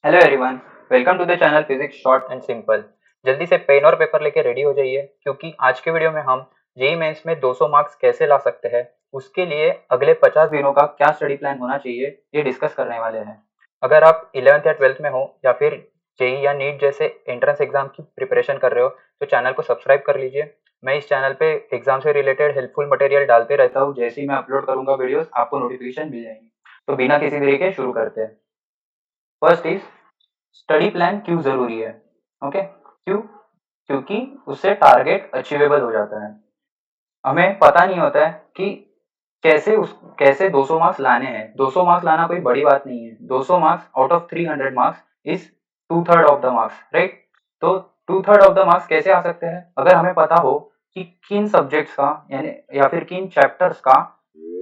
Hello everyone, welcome to the channel physics short and simple. जल्दी से pen और paper लेके रेडी हो जाइए क्योंकि आज के वीडियो में हम जेई मेंस में 200 मार्क्स कैसे ला सकते हैं, उसके लिए अगले 50 दिनों का क्या स्टडी प्लान होना चाहिए ये डिस्कस करने वाले हैं। अगर आप 11th या 12th में हो या फिर जेई या नीट जैसे एंट्रेंस एग्जाम की प्रिपरेशन कर रहे हो तो चैनल को सब्सक्राइब कर लीजिए। मैं इस चैनल पे एग्जाम से रिलेटेड हेल्पफुल मटेरियल डालते रहता हूँ। जैसे ही मैं अपलोड करूंगा वीडियोस आपको नोटिफिकेशन मिल जाएंगी। तो बिना किसी देरी के शुरू करते हैं। फर्स्ट इज स्टडी प्लान क्यों जरूरी है। ओके, क्यों? क्योंकि उससे टारगेट अचीवेबल हो जाता है। हमें पता नहीं होता है कि कैसे 200 मार्क्स लाने हैं। 200 मार्क्स लाना कोई बड़ी बात नहीं है। 200 marks out of 300 marks is two third of the marks, right? तो two third of the marks कैसे आ सकते हैं? अगर हमें पता हो कि किन सब्जेक्ट्स का यानी या फिर किन चैप्टर्स का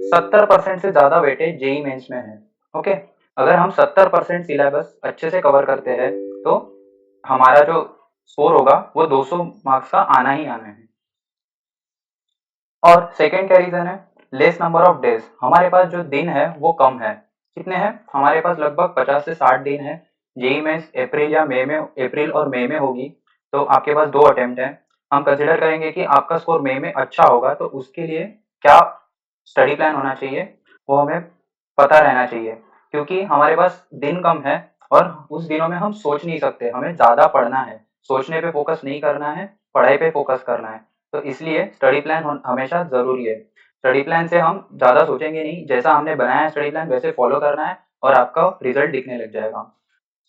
70% से ज्यादा वेटेज जेई मेंस में है। ओके, अगर हम 70% सिलेबस अच्छे से कवर करते हैं तो हमारा जो स्कोर होगा वो 200 मार्क्स का आना ही आना है। और सेकेंड क्या रीजन है? Less number of days. हमारे पास जो दिन है वो कम है। कितने हैं हमारे पास? लगभग 50 से 60 दिन है। जेई मेंस अप्रैल या मई में, अप्रैल और मई में होगी। तो आपके पास 2 अटेम्प्ट हैं। हम कंसिडर करेंगे कि आपका स्कोर मई में अच्छा होगा तो उसके लिए क्या स्टडी प्लान होना चाहिए वो हमें पता रहना चाहिए। क्योंकि हमारे पास दिन कम है और उस दिनों में हम सोच नहीं सकते, हमें ज़्यादा पढ़ना है। सोचने पे फोकस नहीं करना है, पढ़ाई पे फोकस करना है। तो इसलिए स्टडी प्लान हमेशा ज़रूरी है। स्टडी प्लान से हम ज़्यादा सोचेंगे नहीं, जैसा हमने बनाया है स्टडी प्लान वैसे फॉलो करना है और आपका रिजल्ट दिखने लग जाएगा।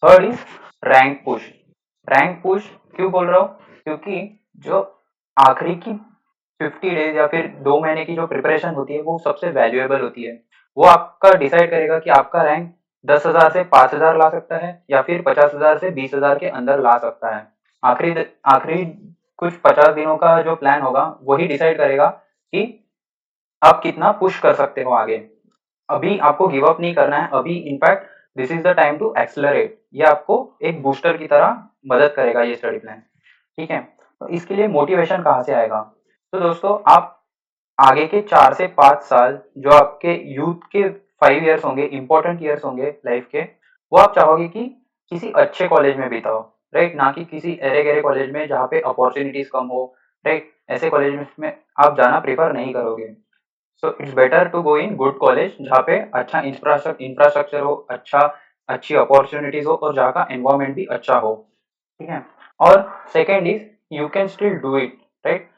Third is rank push. Rank push क्यों बोल रहा हूँ? क्योंकि जो आखिरी की 50 डेज या फिर 2 महीने की जो प्रिपरेशन होती है वो सबसे वैल्यूएबल होती है। वो आपका डिसाइड करेगा कि आपका रैंक 10,000 से 5,000 ला सकता है या फिर 50,000 से 20,000 के अंदर ला सकता है। आखिरी आखिरी कुछ 50 दिनों का जो प्लान होगा वही डिसाइड करेगा कि आप कितना पुश कर सकते हो आगे। अभी आपको गिव अप नहीं करना है। अभी in fact this is the time to accelerate. ये आपको एक बूस्टर की तरह मदद करेगा ये स्टडी प्लान। ठीक है, तो इसके लिए मोटिवेशन कहाँ से आएगा? तो दोस्तों, आप आगे के 4 से 5 साल जो आपके यूथ के 5 ईयर्स होंगे, इंपॉर्टेंट ईयर्स होंगे लाइफ के, वो आप चाहोगे कि किसी अच्छे कॉलेज में बिताओ, राइट? ना कि किसी अरे गहरे कॉलेज में जहाँ पे अपॉर्चुनिटीज कम हो, राइट? ऐसे कॉलेज में आप जाना प्रेफर नहीं करोगे। So it's better to go in good college जहाँ पे अच्छा इंफ्रास्ट्रक्चर हो, अच्छी अपॉर्चुनिटीज हो और जहाँ का एनवायरमेंट भी अच्छा हो। ठीक है। और second is you can still do it, right?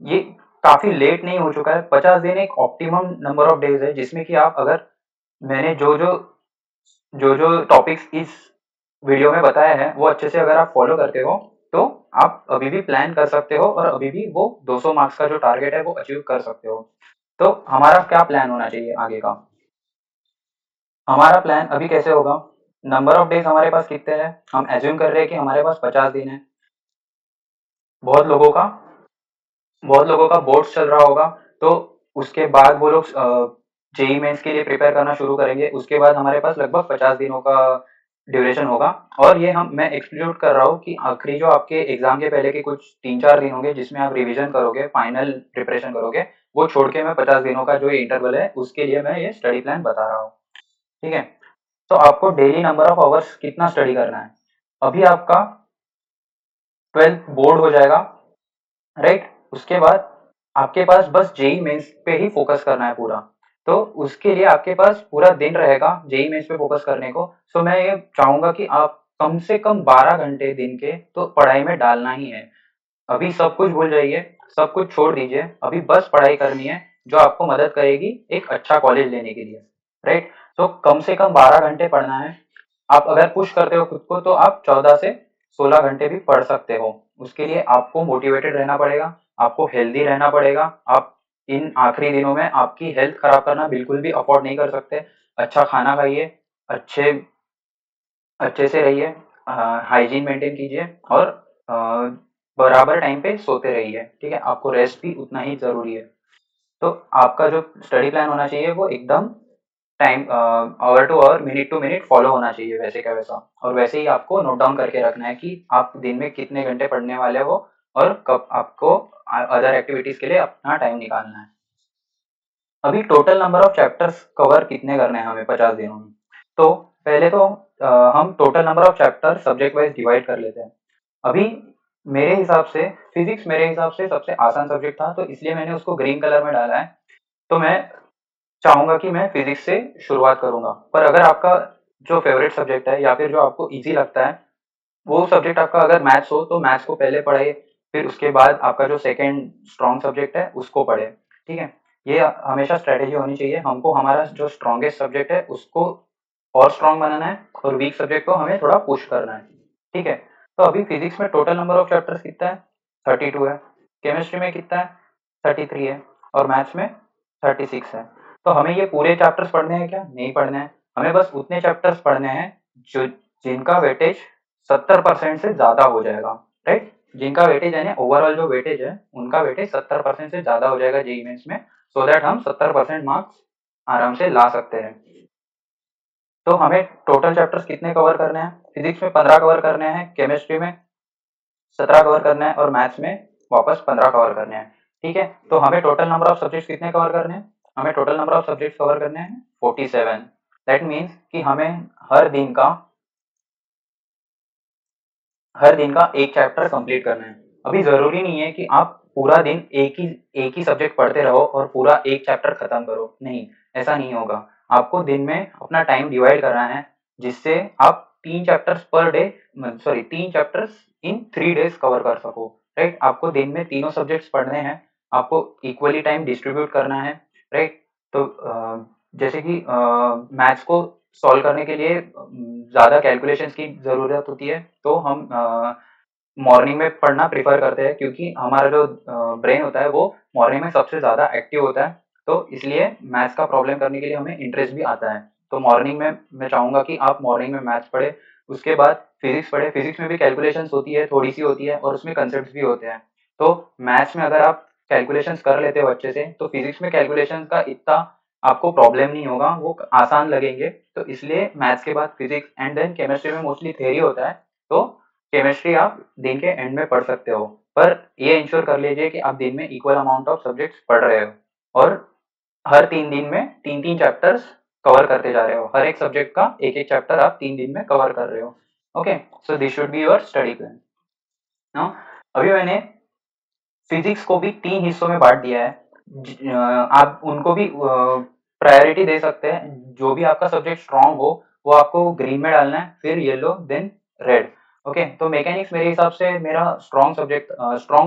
ये काफी लेट नहीं हो चुका है। 50 दिन एक ऑप्टिमम नंबर ऑफ डेज है जिसमें कि आप अगर मैंने जो टॉपिक्स इस वीडियो में बताया है वो अच्छे से अगर आप फॉलो करते हो तो आप अभी भी प्लान कर सकते हो और अभी भी वो 200 मार्क्स का जो टारगेट है वो अचीव कर सकते हो। तो हमारा क्या प्लान होना चाहिए आगे का? हमारा प्लान अभी कैसे होगा? नंबर ऑफ डेज हमारे पास कितने हैं? हम एज्यूम कर रहे हैं कि हमारे पास 50 दिन है। बहुत लोगों का बहुत लोगों का बोर्ड्स चल रहा होगा तो उसके बाद वो लोग जेई मेंस के लिए प्रिपेयर करना शुरू करेंगे। उसके बाद हमारे पास लगभग 50 दिनों का ड्यूरेशन होगा। और ये मैं एक्सक्लूड कर रहा हूँ कि आखिरी जो आपके एग्जाम के पहले के कुछ 3-4 दिन होंगे जिसमें आप रिवीजन करोगे, फाइनल प्रिपरेशन करोगे, वो छोड़ के मैं 50 दिनों का जो ये इंटरवल है उसके लिए मैं ये स्टडी प्लान बता रहा हूँ। ठीक है, तो आपको डेली नंबर ऑफ आवर्स कितना स्टडी करना है? अभी आपका 12th बोर्ड हो जाएगा, राइट? उसके बाद आपके पास बस जेई मेंस पे ही फोकस करना है पूरा। तो उसके लिए आपके पास पूरा दिन रहेगा जेई मेंस पे फोकस करने को। सो मैं ये चाहूंगा कि आप कम से कम 12 घंटे दिन के तो पढ़ाई में डालना ही है। अभी सब कुछ भूल जाइए, सब कुछ छोड़ दीजिए, अभी बस पढ़ाई करनी है जो आपको मदद करेगी एक अच्छा कॉलेज लेने के लिए, राइट? तो कम से कम 12 घंटे पढ़ना है। आप अगर पुश करते हो खुद को तो आप 14 से 16 घंटे भी पढ़ सकते हो। उसके लिए आपको मोटिवेटेड रहना पड़ेगा, आपको हेल्दी रहना पड़ेगा। आप इन आखिरी दिनों में आपकी हेल्थ खराब करना बिल्कुल भी अफोर्ड नहीं कर सकते। अच्छा खाना खाइए, अच्छे अच्छे से रहिए, हाइजीन मेंटेन कीजिए और अ, बराबर टाइम पे सोते रहिए। ठीक है, आपको रेस्ट भी उतना ही जरूरी है। तो आपका जो स्टडी प्लान होना चाहिए वो एकदम time hour to hour, minute to minute follow होना चाहिए वैसे का वैसा। और वैसे ही आपको नोट डाउन करके रखना है कि आप दिन में कितने घंटे पढ़ने वाले हो और कब आपको अदर एक्टिविटीज के लिए अपना टाइम निकालना है। अभी total number of chapters cover कितने करने हैं हमें 50 दिनों में? तो पहले तो हम total number of chapter subject wise divide कर लेते हैं। अभी मेरे हिसाब से फिजिक्स मेरे हिसाब से सबसे आसान सब्जेक्ट था, तो इसलिए मैंने उसको ग्रीन कलर में डाला है। तो मैं चाहूंगा कि मैं फिजिक्स से शुरुआत करूंगा। पर अगर आपका जो फेवरेट सब्जेक्ट है या फिर जो आपको इजी लगता है वो सब्जेक्ट आपका अगर मैथ्स हो तो मैथ्स को पहले पढ़े, फिर उसके बाद आपका जो सेकंड स्ट्रॉन्ग सब्जेक्ट है उसको पढ़े। ठीक है, ये हमेशा स्ट्रेटेजी होनी चाहिए। हमको हमारा जो स्ट्रॉन्गेस्ट सब्जेक्ट है उसको और स्ट्रॉन्ग बनाना है और वीक सब्जेक्ट को हमें थोड़ा पुश करना है। ठीक है, तो अभी फिजिक्स में टोटल नंबर ऑफ चैप्टर्स कितना है? 32 है। केमिस्ट्री में कितना है? 33 है। और मैथ्स में 36 है। तो हमें ये पूरे चैप्टर्स पढ़ने हैं क्या? नहीं पढ़ने हैं। हमें बस उतने चैप्टर्स पढ़ने हैं जो जिनका वेटेज 70% से ज़्यादा हो जाएगा। राइट, जिनका वेटेज यानी ओवरऑल जो वेटेज है उनका वेटेज 70% से ज़्यादा हो जाएगा जेईई मेंस में, सो दैट हम 70% मार्क्स आराम से ला सकते हैं। तो हमें टोटल चैप्टर्स कितने कवर करने हैं? फिजिक्स में 15 कवर करने हैं, केमिस्ट्री में 17 कवर करना है और मैथ्स में वापस 15 कवर करने हैं। ठीक है, तो हमें टोटल नंबर ऑफ सब्जेक्ट्स कितने कवर करने हैं? हमें total number of subjects cover करने हैं 47। दैट मीन्स कि हमें हर दिन का एक चैप्टर कंप्लीट करना है। अभी ज़रूरी नहीं है कि आप पूरा दिन एक ही सब्जेक्ट पढ़ते रहो और पूरा एक चैप्टर खत्म करो, नहीं, ऐसा नहीं होगा। आपको दिन में अपना टाइम डिवाइड करना है जिससे आप 3 chapters per day, sorry 3 chapters in 3 days cover कर सको। राइट, आपको दिन में तीनों सब्जेक्ट्स पढ़ने हैं, आपको इक्वली टाइम डिस्ट्रीब्यूट करना है। राइट, तो जैसे कि मैथ्स को सॉल्व करने के लिए ज़्यादा कैलकुलेशंस की ज़रूरत होती है, तो हम मॉर्निंग में पढ़ना प्रेफर करते हैं क्योंकि हमारा जो ब्रेन होता है वो मॉर्निंग में सबसे ज़्यादा एक्टिव होता है। तो इसलिए मैथ्स का प्रॉब्लम करने के लिए हमें इंटरेस्ट भी आता है। तो मॉर्निंग में मैं चाहूँगा कि आप मॉर्निंग में मैथ्स पढ़े, उसके बाद फिजिक्स पढ़े। फिजिक्स में भी कैलकुलेशंस होती है, थोड़ी सी होती है और उसमें कंसेप्ट भी होते हैं। तो मैथ्स में अगर आप कैलकुलेशंस कर लेते हो अच्छे से तो फिजिक्स में कैलकुलेशन का इतना आपको प्रॉब्लम नहीं होगा, वो आसान लगेंगे। तो इसलिए मैथ्स के बाद फिजिक्स एंड देन केमिस्ट्री में मोस्टली थ्योरी होता है, तो केमिस्ट्री आप दिन के एंड में पढ़ सकते हो। पर ये इंश्योर कर लीजिए कि आप दिन में इक्वल अमाउंट ऑफ सब्जेक्ट्स पढ़ रहे हो और हर 3 दिन में 3-3 चैप्टर्स कवर करते जा रहे हो। हर एक सब्जेक्ट का एक-एक चैप्टर आप 3 दिन में कवर कर रहे हो। Okay, so this should be your study plan. Now अभी मैंने फिजिक्स को भी 3 हिस्सों में बांट दिया है। आप उनको भी प्रायोरिटी दे सकते हैं। जो भी आपका सब्जेक्ट स्ट्रांग हो वो आपको ग्रीन में डालना है, फिर येलो, देन रेड। ओके, तो मैकेनिक्स मेरे हिसाब से मेरा स्ट्रांग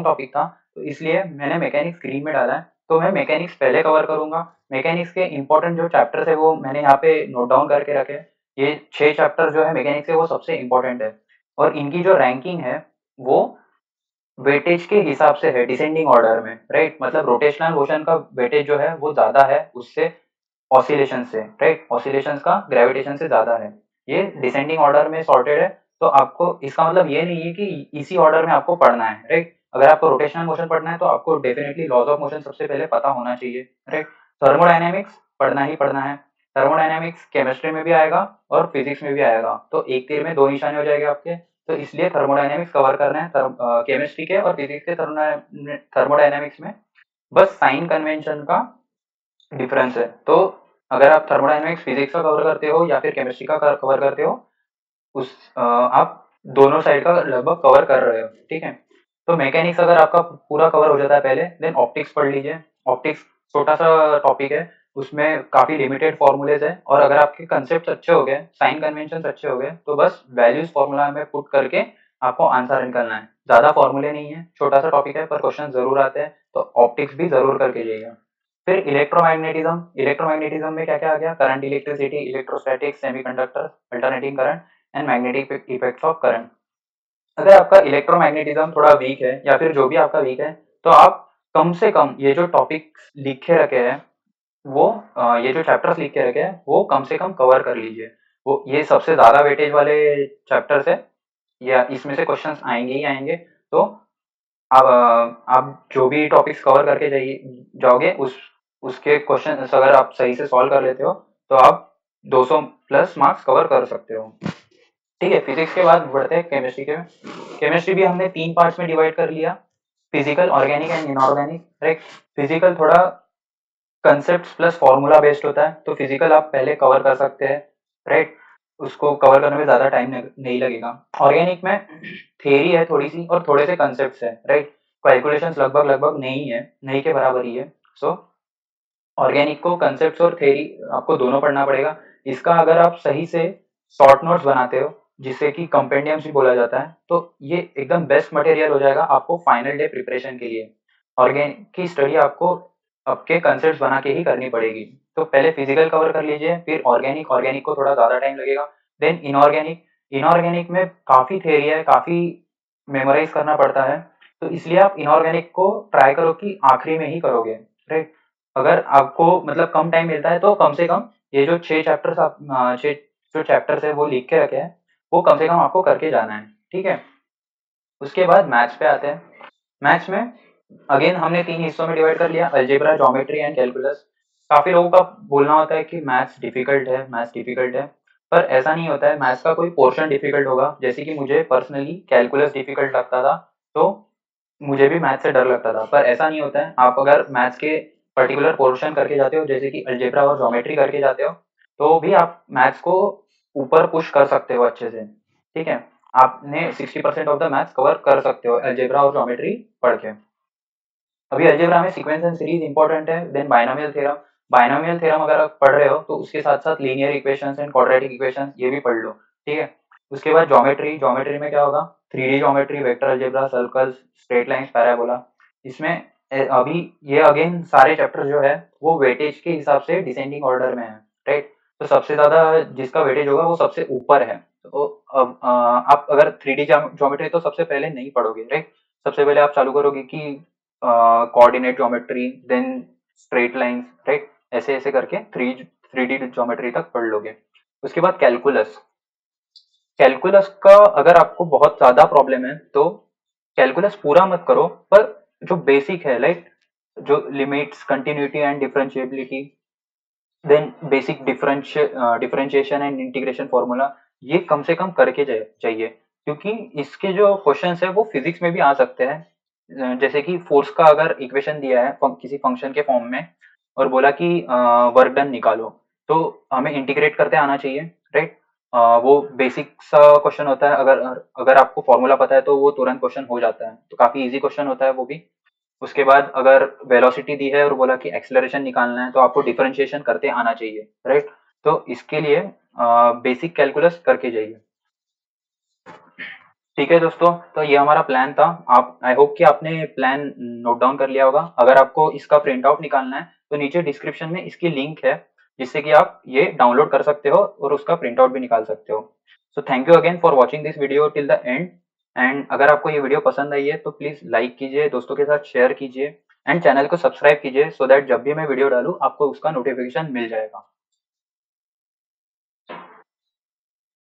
टॉपिक था, तो इसलिए मैंने मैकेनिक्स ग्रीन में डाला है। तो मैं मैकेनिक्स पहले कवर करूंगा। मैकेनिक्स के इंपॉर्टेंट जो चैप्टर्स है वो मैंने यहाँ पे नोट डाउन करके रखे हैं। ये 6 चैप्टर जो है मैकेनिक्स के वो सबसे इंपॉर्टेंट है और इनकी जो रैंकिंग है वो वेटेज के हिसाब से है, डिसेंडिंग ऑर्डर में। राइट, मतलब रोटेशनल मोशन का वेटेज जो है वो ज्यादा है उससे, ऑसिलेशन से। राइट, ऑसिलेशंस का ग्रेविटेशन से ज्यादा है। ये डिसेंडिंग ऑर्डर में सॉर्टेड है। तो आपको इसका मतलब ये नहीं है कि इसी ऑर्डर में आपको पढ़ना है। राइट, अगर आपको रोटेशनल मोशन पढ़ना है तो आपको डेफिनेटली लॉज ऑफ मोशन सबसे पहले पता होना चाहिए। राइट, थर्मोडायनेमिक्स पढ़ना ही पढ़ना है। थर्मोडायनेमिक्स केमिस्ट्री में भी आएगा और फिजिक्स में भी आएगा, तो एक तीर में दो निशाने हो जाएंगे आपके। तो इसलिए थर्मोडायनेमिक्स कवर करना है केमिस्ट्री के और फिजिक्स के थर्मोडायनेमिक्स में। बस साइन कन्वेंशन का डिफरेंस है। तो अगर आप थर्मोडायनेमिक्स फिजिक्स का कवर करते हो या फिर केमिस्ट्री का कवर करते हो, आप दोनों साइड का लगभग कवर कर रहे हो। ठीक है, तो मैकेनिक्स अगर आपका पूरा कवर हो जाता है पहले, देन ऑप्टिक्स पढ़ लीजिए। ऑप्टिक्स छोटा सा टॉपिक है, उसमें काफी लिमिटेड फॉर्मूलेज है और अगर आपके कंसेप्ट अच्छे हो गए, साइन कन्वेंशन अच्छे हो गए, तो बस वैल्यूज फॉर्मूला में पुट करके आपको आंसर निकलना है। ज्यादा फॉर्मूले नहीं है, छोटा सा टॉपिक है पर क्वेश्चन जरूर आते हैं, तो ऑप्टिक्स भी जरूर करके जाइएगा। फिर इलेक्ट्रोमैग्नेटिज्म में क्या क्या आ गया? Current, electricity, electrostatics, semiconductor, alternating current and magnetic effects of current. अगर आपका इलेक्ट्रोमैग्नेटिज्म थोड़ा वीक है या फिर जो भी आपका वीक है, तो आप कम से कम ये जो टॉपिक लिखे रखे हैं वो ये जो चैप्टर्स लिख के रखे हैं वो कम से कम कवर कर लीजिए। वो ये सबसे ज़्यादा वेटेज वाले चैप्टर्स है, या इसमें से क्वेश्चंस आएंगे ही आएंगे। तो आप जो भी टॉपिक्स कवर करके जाओगे उसके क्वेश्चन अगर आप सही से सॉल्व कर लेते हो तो आप 200 प्लस मार्क्स कवर कर सकते हो। ठीक है, फिजिक्स के बाद बढ़ते हैं केमिस्ट्री के। केमिस्ट्री भी हमने 3 पार्ट्स में डिवाइड कर लिया, physical, organic and inorganic. Right, physical थोड़ा कंसेप्ट प्लस फॉर्मूला बेस्ड होता है, तो फिजिकल आप पहले कवर कर सकते हैं। राइट, उसको कवर करने में ज़्यादा टाइम नहीं लगेगा। ऑर्गेनिक में थियरी है थोड़ी सी और थोड़े से कंसेप्ट है, राइट। कैलकुलेशंस लगभग लगभग नहीं है, नहीं के बराबर ही है। सो ऑर्गेनिक को कंसेप्ट और थ्योरी आपको दोनों पढ़ना पड़ेगा। इसका अगर आप सही से शॉर्ट नोट्स बनाते हो, जिससे कि कंपेंडियम्स भी बोला जाता है, तो ये एकदम बेस्ट मटेरियल हो जाएगा आपको फाइनल डे प्रिपरेशन के लिए। ऑर्गेनिक की स्टडी आपको आपके कंसेप्ट बना के ही करनी पड़ेगी। तो पहले फिजिकल कवर कर लीजिए, फिर ऑर्गेनिक। ऑर्गेनिक को थोड़ा ज़्यादा टाइम लगेगा। Then inorganic. इनऑर्गेनिक में काफ़ी थ्योरी है, काफ़ी मेमोराइज करना पड़ता है, तो इसलिए आप इनऑर्गेनिक को ट्राई करो कि आखिरी में ही करोगे, राइट। अगर आपको मतलब कम टाइम मिलता है तो कम से कम ये जो 6 चैप्टर्स आप 6 जो चैप्टर्स है वो लिख के रखे हैं, वो कम से कम आपको करके जाना है, ठीक है। उसके बाद मैथ्स पे आते हैं। मैथ्स में अगेन हमने 3 हिस्सों में डिवाइड कर लिया, अलजेब्रा, ज्योमेट्री एंड कैलकुलस। काफ़ी लोगों का बोलना होता है कि मैथ्स डिफिकल्ट है, मैथ्स डिफिकल्ट है, पर ऐसा नहीं होता है। मैथ्स का कोई पोर्शन डिफिकल्ट होगा, जैसे कि मुझे पर्सनली कैलकुलस डिफिकल्ट लगता था, तो मुझे भी मैथ्स से डर लगता था, पर ऐसा नहीं होता है। आप अगर मैथ्स के पर्टिकुलर पोर्शन करके जाते हो, जैसे कि अलजेब्रा और ज्योमेट्री करके जाते हो, तो भी आप मैथ्स को ऊपर पुश कर सकते हो अच्छे से, ठीक है। आपने 60% ऑफ द मैथ्स कवर कर सकते हो अलजेब्रा और ज्योमेट्री पढ़ के। अभी अलजेब्रा में सीक्वेंस एंड सीरीज इंपॉर्टेंट है। Then binomial theorem. Binomial theorem अगर आप पढ़ रहे हो तो उसके साथ साथ linear equations and quadratic equations ये भी पढ़ लो, ठीक है। उसके बाद ज्योमेट्री। ज्योमेट्री में क्या होगा, 3D geometry, vector algebra, circles, straight lines, parabola. इसमें अभी ये अगेन सारे चैप्टर जो है वो वेटेज के हिसाब से डिसेंडिंग ऑर्डर में है, राइट। तो सबसे ज्यादा जिसका वेटेज होगा वो सबसे ऊपर है। तो अब आप अगर 3D ज्योमेट्री तो सबसे पहले नहीं पढ़ोगे, राइट। सबसे पहले आप चालू करोगे कि coordinate geometry, then straight lines, right. ऐसे ऐसे करके 3D ज्योमेट्री तक पढ़ लोगे। उसके बाद कैलकुलस। कैलकुलस का अगर आपको बहुत ज्यादा प्रॉब्लम है तो कैलकुलस पूरा मत करो, पर जो बेसिक है, लाइक जो limits, continuity and differentiability, then basic differentiation and integration formula, ये कम से कम करके चाहिए, क्योंकि इसके जो क्वेश्चंस है वो फिजिक्स में भी आ सकते हैं। जैसे कि फोर्स का अगर इक्वेशन दिया है किसी फंक्शन के फॉर्म में और बोला कि वर्क डन निकालो, तो हमें इंटीग्रेट करते आना चाहिए, राइट। वो बेसिक सा क्वेश्चन होता है। अगर अगर आपको फॉर्मूला पता है तो वो तुरंत क्वेश्चन हो जाता है, तो काफी इजी क्वेश्चन होता है वो भी। उसके बाद अगर वेलोसिटी दी है और बोला कि एक्सेलरेशन निकालना है, तो आपको डिफरेंशिएशन करते आना चाहिए, राइट। तो इसके लिए बेसिक कैलकुलस करके जाइए, ठीक है दोस्तों। तो ये हमारा प्लान था। आप आई होप कि आपने प्लान नोट डाउन कर लिया होगा। अगर आपको इसका प्रिंट आउट निकालना है तो नीचे डिस्क्रिप्शन में इसकी लिंक है, जिससे कि आप ये डाउनलोड कर सकते हो और उसका प्रिंट आउट भी निकाल सकते हो। So thank you again for watching this video till the end. And अगर आपको ये वीडियो पसंद आई है तो प्लीज लाइक कीजिए, दोस्तों के साथ शेयर कीजिए एंड चैनल को सब्सक्राइब कीजिए, सो दैट जब भी मैं वीडियो डालूँ आपको उसका नोटिफिकेशन मिल जाएगा।